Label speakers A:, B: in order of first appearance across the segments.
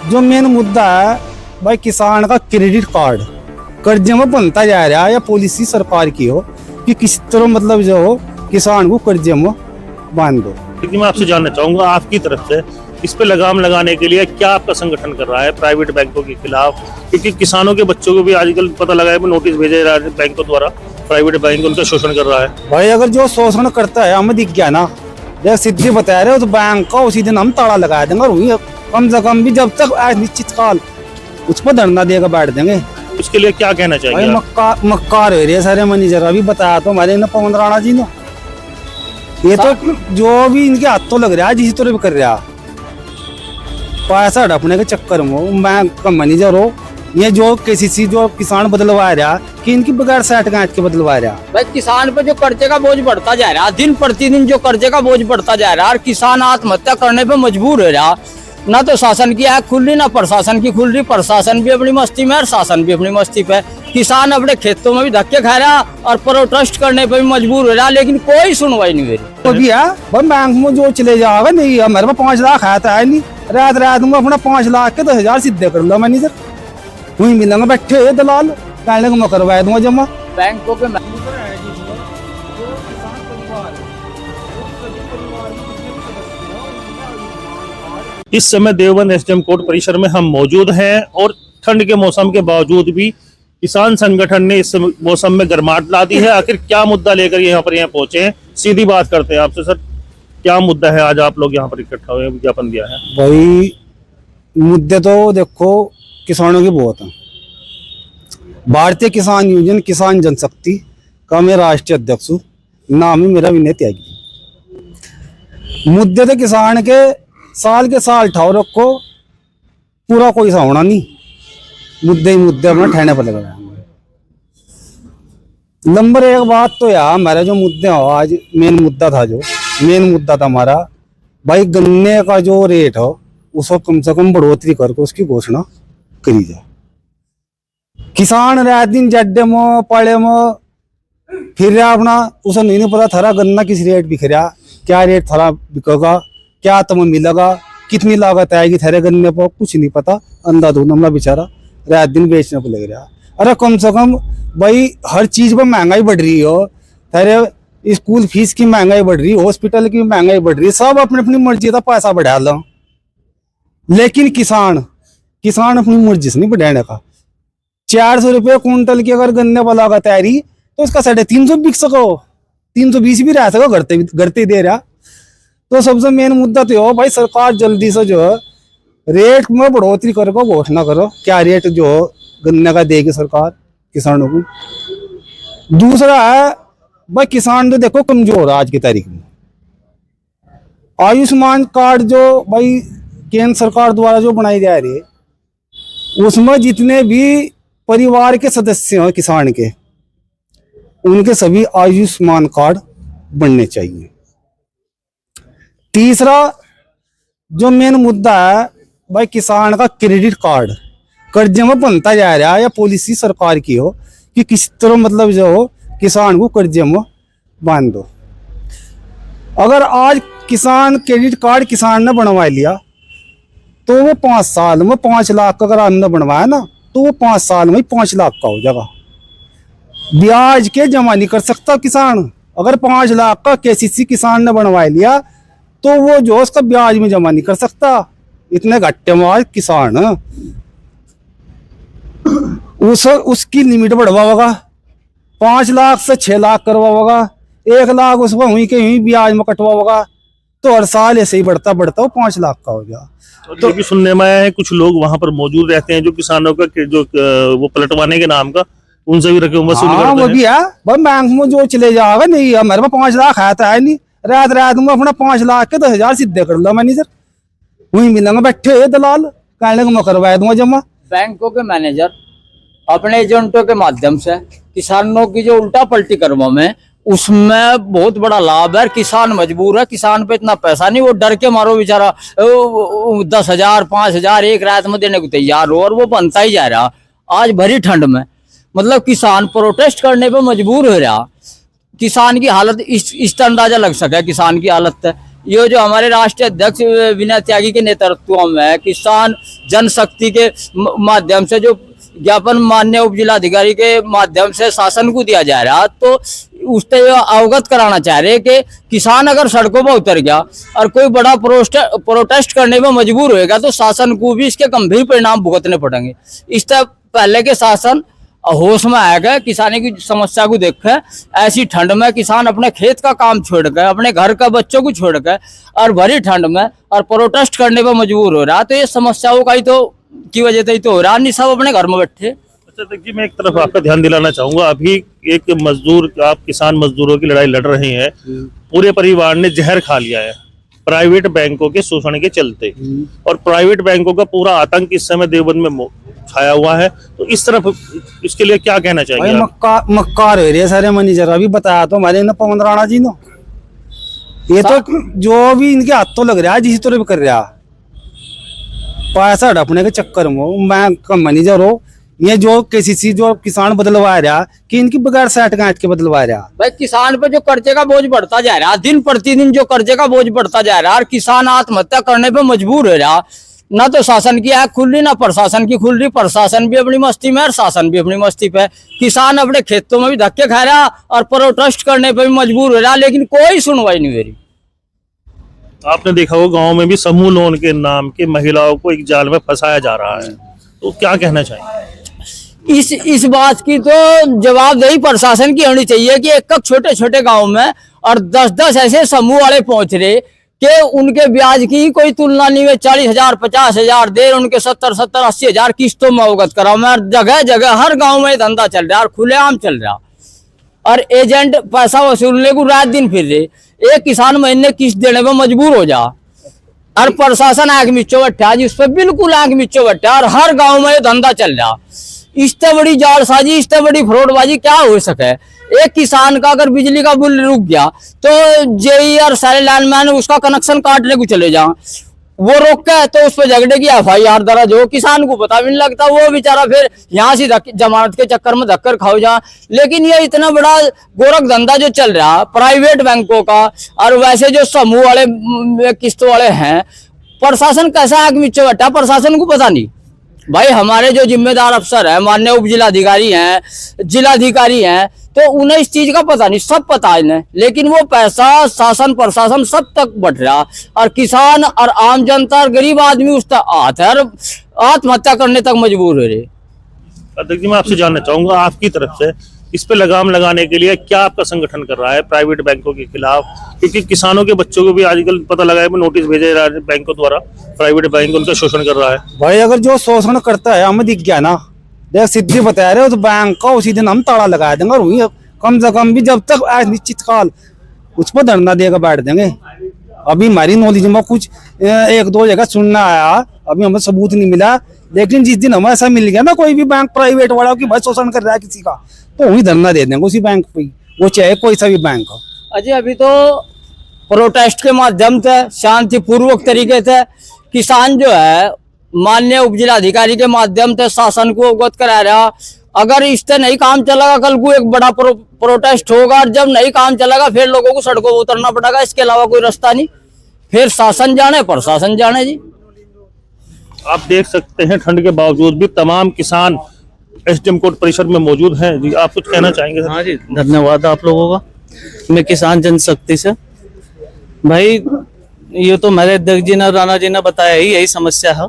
A: जो मेन मुद्दा है भाई किसान का क्रेडिट कार्ड कर्जे में बनता जा रहा है या पॉलिसी सरकार की हो कि किस तरह मतलब जो हो किसान को कर्जे में बांध दो।
B: लेकिन मैं आपसे जानना चाहूंगा आपकी तरफ से इस पे लगाम लगाने के लिए क्या आपका संगठन कर रहा है प्राइवेट बैंकों के खिलाफ, क्योंकि किसानों के बच्चों को भी आजकल पता लगा है नोटिस भेजे जा रहे हैं बैंकों द्वारा, प्राइवेट बैंक उनका शोषण कर रहा है।
A: भाई अगर जो शोषण करता है हमें दिख गया ना, जैसे सिद्धि बता रहे हो तो बैंक का उसी दिन हम ताला लगा देंगे और कम से कम भी जब तक निश्चित काल उस पर धरना देकर बैठ देंगे।
B: उसके लिए क्या कहना चाहिए?
A: मक्कार हो रही है सारे मैनेजर, अभी बताया तो हमारे ना पवन राणा जी ने, ये तो जो भी इनके हाथों लग रहा है जिस तरह भी कर रहा पैसा हड़पने के चक्कर में बैंक का मैनेजर हो, ये जो केसीसी जो किसान बदलवा रहा कि इनकी बगैर सेट गांठ के बदलवा रहा।
C: भाई किसान पे जो कर्जे का बोझ बढ़ता जा रहा है, दिन प्रतिदिन जो कर्जे का बोझ बढ़ता जा रहा है और किसान आत्महत्या करने पे मजबूर हो रहा। ना तो शासन की आँख खुल रही ना प्रशासन की खुल रही, प्रशासन भी अपनी मस्ती में और शासन भी अपनी मस्ती पे। किसान अपने खेतों में भी धक्के खा रहा और प्रोटेस्ट करने पे भी मजबूर हो रहा, लेकिन कोई सुनवाई नहीं हो रही।
A: तो भी है बैंक में जो चले जाएगा नहीं, हमारे पास 5 लाख आया था नहीं, रात रात में अपना 5 लाख के 10,000 सीधे कर लो मैनेजर, वही मिलेंगे बैठे दलाल कहने को मैं करवा दूंगा जमा।
C: बैंकों के
B: इस समय देवबंद एसडीएम कोर्ट परिसर में हम मौजूद हैं और ठंड के मौसम के बावजूद भी किसान संगठन ने इस मौसम में गर्माहट ला दी है। आखिर क्या मुद्दा लेकर यहाँ पहुंचे हैं, सीधी बात करते हैं आपसे। सर क्या मुद्दा है आज आप लोग यहाँ पर इकट्ठा हुए, विज्ञापन दिया है?
A: भाई मुद्दे तो देखो किसानों के बहुत हैं। भारतीय किसान यूनियन किसान जनशक्ति का मैं राष्ट्रीय अध्यक्ष हूँ, नाम ही मेरा विनय त्यागी। मुद्दे तो किसान के साल के साल ठाव रखो, पूरा कोई सा होना नहीं, मुद्दे ही मुद्दे अपना ठहने पर लगा। नंबर एक बात तो यार हमारा जो मुद्दे हो आज मेन मुद्दा था हमारा भाई गन्ने का जो रेट हो उसको कम से कम बढ़ोतरी करके उसकी घोषणा करी जाए। किसान रात दिन जड्डे में पड़े में फिर रहा अपना, उसे नहीं पता थारा गन्ना किस रेट बिक रहा, क्या रेट थारा बिकेगा, क्या तुम्हें मिलेगा, कितनी लागत आएगी थारे गन्ने पर, कुछ नहीं पता। अंधाधुंध हमला बेचारा रात दिन बेचने पर लग रहा। अरे कम से कम भाई हर चीज पर महंगाई बढ़ रही हो, थारे स्कूल फीस की महंगाई बढ़ रही, हॉस्पिटल की महंगाई बढ़ रही, सब अपनी अपनी मर्जी का पैसा बढ़ा लो, लेकिन किसान अपनी मर्जी से नहीं बढ़ाने का। 400 रुपये कुंटल की अगर गन्ने पर लागत आ रही तो उसका 350 बिक सको, 320 भी रह सको घरते दे रहा। तो सबसे मेन मुद्दा तो हो भाई सरकार जल्दी से जो है रेट में बढ़ोतरी करके घोषणा करो, क्या रेट जो गन्ने का देगी सरकार किसानों को। दूसरा है भाई किसान तो देखो कमजोर है आज की तारीख में। आयुष्मान कार्ड जो भाई केंद्र सरकार द्वारा जो बनाई जा रही है उसमें जितने भी परिवार के सदस्य हैं किसान के, उनके सभी आयुष्मान कार्ड बनने चाहिए। तीसरा जो मेन मुद्दा है भाई किसान का क्रेडिट कार्ड कर्जे में बनता जा रहा है या पॉलिसी सरकार की हो कि किस तरह मतलब जो हो किसान को कर्जे में बांध दो। अगर आज किसान क्रेडिट कार्ड किसान ने बनवा लिया तो वो 5 साल में 5 लाख का अगर हमने बनवाया ना तो वो 5 साल में 5 लाख का हो जाएगा। ब्याज के जमा नहीं कर सकता किसान। अगर 5 लाख का केसीसी किसान ने बनवा लिया तो वो जो उसका ब्याज में जमा नहीं कर सकता। इतने घट्टे में आज किसान उसकी लिमिट बढ़वा होगा, 5 लाख से 6 लाख करवा होगा, 1 लाख उसको हुई के हुई ब्याज में कटवा होगा, तो हर साल ऐसे ही बढ़ता वो 5 लाख का हो गया।
B: तो भी सुनने में आया है कुछ लोग वहां पर मौजूद रहते हैं जो किसानों का जो वो पलटवाने के नाम का उनसे भी रकम वसूली करते हैं।
A: वो भी है बैंक में जो चले जाएगा नहीं, हमारे पास 5 लाख आया था नहीं, रात रात में अपना 5 लाख के 10,000 सीधे कर लो मैनेजर, वही मिलेंगे बैठे दलाल कहने को मैं करवा दूंगा जमा।
C: बैंकों के मैनेजर अपने एजेंटों के माध्यम से किसानों की जो उल्टा पलटी कर्मों में उसमें बहुत बड़ा लाभ है। किसान मजबूर है, किसान पे इतना पैसा नहीं, वो डर के मारो बेचारा 10,000 5,000 एक रात में देने को तैयार हो और वो बनता ही जा रहा। आज भरी ठंड में मतलब किसान प्रोटेस्ट करने पे मजबूर हो रहा। किसान की हालत इस अंदाजा लग सके किसान की हालत है। ये जो हमारे राष्ट्रीय अध्यक्ष विनय त्यागी के नेतृत्व में किसान जनशक्ति के माध्यम से जो ज्ञापन माननीय उप जिलाधिकारी के माध्यम से शासन को दिया जा रहा, तो उससे अवगत कराना चाह रहे कि किसान अगर सड़कों पर उतर गया और कोई बड़ा प्रोटेस्ट करने में मजबूर होएगा तो शासन को भी इसके गंभीर परिणाम भुगतने पड़ेंगे। इससे पहले के शासन होश में आएगा, किसानी की समस्या को देख कर ऐसी ठंड में किसान अपने खेत का काम छोड़ कर, अपने घर का बच्चों को छोड़ कर और भरी ठंड में और प्रोटेस्ट करने पर मजबूर हो रहा, तो ये समस्याओं का ही तो की वजह से ही तो हो रहा, नहीं सब अपने घर में बैठे।
B: अच्छा देखिए, मैं एक तरफ आपका ध्यान दिलाना चाहूंगा, अभी एक मजदूर, आप किसान मजदूरों की लड़ाई लड़ रहे हैं, पूरे परिवार ने जहर खा लिया है प्राइवेट बैंकों के शोषण के चलते, और प्राइवेट बैंकों का पूरा आतंक इस समय देवबंद में छाया हुआ है, तो इस तरफ इसके लिए क्या कहना चाहिए?
A: मक्कार हो रही है सारे मैनेजर, अभी बताया तो हमारे पवन राणा जी ने, ये तो जो भी इनके हाथ तो लग रहा है जिस तरह भी कर रहा पैसा हड़पने के चक्कर में, बैंक का मैनेजर हो, ये जो केसीसी जो किसान बदलवा रहा कि इनकी बगैर सेट गांठ के बदलवा रहा।
C: भाई किसान पे जो कर्जे का बोझ बढ़ता जा रहा, दिन प्रतिदिन जो कर्जे का बोझ बढ़ता जा रहा और किसान आत्महत्या करने पे मजबूर हो रहा, ना तो शासन की आंख खुल रही ना प्रशासन की खुल रही, प्रशासन भी अपनी मस्ती में और शासन भी अपनी मस्ती पे, किसान अपने खेतों में भी धक्के खा रहा और प्रोटेस्ट करने पे भी मजबूर हो रहा, लेकिन कोई सुनवाई नहीं हो रही।
B: आपने देखा होगा गांव में भी समूह लोन के नाम के महिलाओं को एक जाल में फंसाया जा रहा है, तो क्या कहना चाहिए?
C: इस बात की तो जवाबदेही प्रशासन की होनी चाहिए कि एक छोटे छोटे गांव में और 10-10 ऐसे समूह वाले पहुंच रहे कि उनके ब्याज की कोई तुलना नहीं है, 40,000 50,000 दे, उनके 70-80,000 किस्तों में अवगत कराओ में, जगह जगह हर गांव में धंधा चल रहा है और खुलेआम चल रहा, और एजेंट पैसा वसूलने को रात दिन फिर रहे, एक किसान महीने किस्त देने में मजबूर हो जा और प्रशासन आंख मिचो बैठा, जिस पर बिल्कुल आंख मिचो बैठा, और हर गांव में ये धंधा चल रहा। इससे बड़ी जालसाजी, इससे बड़ी फ्रॉडबाजी क्या हो सके? एक किसान का अगर बिजली का बिल रुक गया तो जेई और सारे लैंडमैन उसका कनेक्शन काटने को चले जाओ, वो रोक के तो उस पर झगड़े की FIR दर्ज हो, किसान को पता भी नहीं लगता, वो बेचारा फिर यहाँ से जमानत के चक्कर में धक्कर खाओ जा। लेकिन ये इतना बड़ा गोरख धंधा जो चल रहा प्राइवेट बैंकों का और वैसे जो समूह वाले किस्तों वाले हैं, प्रशासन कैसा आग मिचो बैठा, प्रशासन को पता नहीं। भाई हमारे जो जिम्मेदार अफसर है, माननीय उप जिलाधिकारी हैं, जिलाधिकारी हैं, तो उन्हें इस चीज का पता नहीं, सब पता है इन्हें, लेकिन वो पैसा शासन प्रशासन सब तक बढ़ रहा और किसान और आम जनता और गरीब आदमी उस तक हाथ है और आत्महत्या करने तक मजबूर हो रहे।
B: अध्यक्ष जी, मैं आपसे जानना चाहूंगा, आपकी तरफ से इस पे लगाम लगाने के लिए क्या आपका संगठन कर रहा है प्राइवेट बैंकों के खिलाफ? क्योंकि किसानों के बच्चों को भी आजकल पता लगा है, नोटिस भेजे जा रहे हैं बैंकों द्वारा, प्राइवेट बैंक उनका शोषण कर रहा है।
A: भाई अगर जो शोषण करता है हमें दिख गया ना, देख सिद्धि बता रहे हो, तो बैंक का उसी दिन हम ताला लगा देंगे, और वही कम से कम भी जब तक निश्चित काल उस पर धरना देकर बैठ देंगे। अभी हमारी नॉलेज में कुछ 1-2 जगह सुनना आया, अभी हमें सबूत नहीं मिला, लेकिन जिस दिन हमें ऐसा मिल गया ना कोई भी बैंक प्राइवेट वाला की भाई शोषण कर रहा है किसी का, तो वही धरना दे देंगे उसी बैंक पे, वो चाहे कोई सा भी बैंक हो।
C: अजय अभी तो प्रोटेस्ट के माध्यम से शांतिपूर्वक तरीके से किसान जो है माननीय उप जिलाधिकारी के माध्यम से शासन को अवगत करा रहा, अगर इससे नहीं काम चलेगा कल को एक बड़ा प्रोटेस्ट होगा, और जब नहीं काम चलेगा फिर लोगों को सड़कों पर उतरना पड़ेगा, इसके अलावा कोई रास्ता नहीं, फिर शासन जाने प्रशासन जाने। जी
B: आप देख सकते हैं ठंड के बावजूद भी तमाम किसान SDM कोर्ट परिसर में मौजूद हैं। जी आप कुछ कहना चाहेंगे?
D: हाँ जी, धन्यवाद आप लोगों का। मैं किसान जनशक्ति से। भाई ये तो मेरे अध्यक्ष जी ने, राणा जी ने बताया ही, यही समस्या है।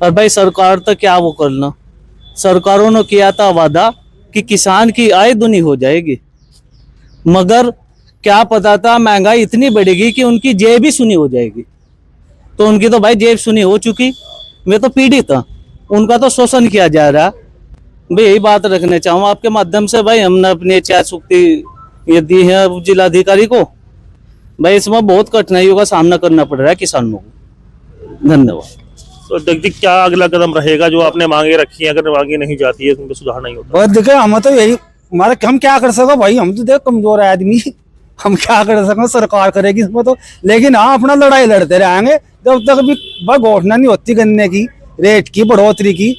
D: और भाई सरकार तो क्या वो करना, सरकारों ने किया था वादा कि किसान की आय दुनी हो जाएगी, मगर क्या पता था महंगाई इतनी बढ़ेगी कि उनकी जेब ही सुनी हो जाएगी। तो उनकी तो भाई जेब सुनी हो चुकी, वे तो पीड़ित था, उनका तो शोषण किया जा रहा। भाई यही बात रखना चाहूँ आपके माध्यम से। भाई हमने अपनी चाय सुक्ति ये दी है जिलाधिकारी को, भाई इसमें बहुत कठिनाइयों का सामना करना पड़ रहा है किसानों को। धन्यवाद।
B: तो जगदीप, क्या अगला कदम रहेगा? जो आपने मांगे रखी है, अगर मांगे नहीं जाती है तो उनमें सुधार नहीं होता?
A: और देखे हम तो यही हमारा, हम क्या कर सको भाई, हम तो देख कमजोर है आदमी, हम क्या कर सकें, सरकार करेगी इसमें तो। लेकिन हाँ अपना लड़ाई लड़ते रहेंगे जब तक भी घोषणा नहीं होती गन्ने की रेट की बढ़ोतरी की,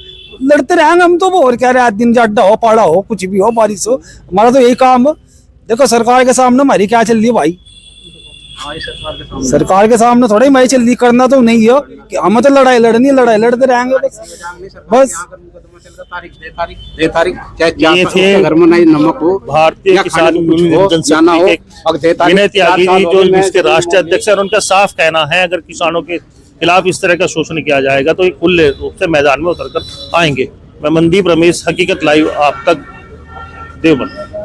A: लड़ते रहेंगे हम तो। और क्या रहे, दिन जाड्डा हो, पाड़ा हो, कुछ भी हो, बारिश हो, हमारा तो यही काम। देखो सरकार के सामने हमारी क्या चल रही है भाई, सरकार के सामने थोड़ा ही मैं जल्दी करना तो नहीं है कि हमें तो लड़ाई लड़नी है, लड़ाई लड़ते रहेंगे बस।
B: ये थे भारतीय किसान यूनियन जनशक्ति के विनय त्यागी जी, जो इसके राष्ट्रीय अध्यक्ष है। और उनका साफ कहना है अगर किसानों के खिलाफ इस तरह का शोषण किया जाएगा तो ये खुले रूप से मैदान में उतरकर आएंगे। मैं मनदीप रमेश, हकीकत लाइव, आप तक देवबंद।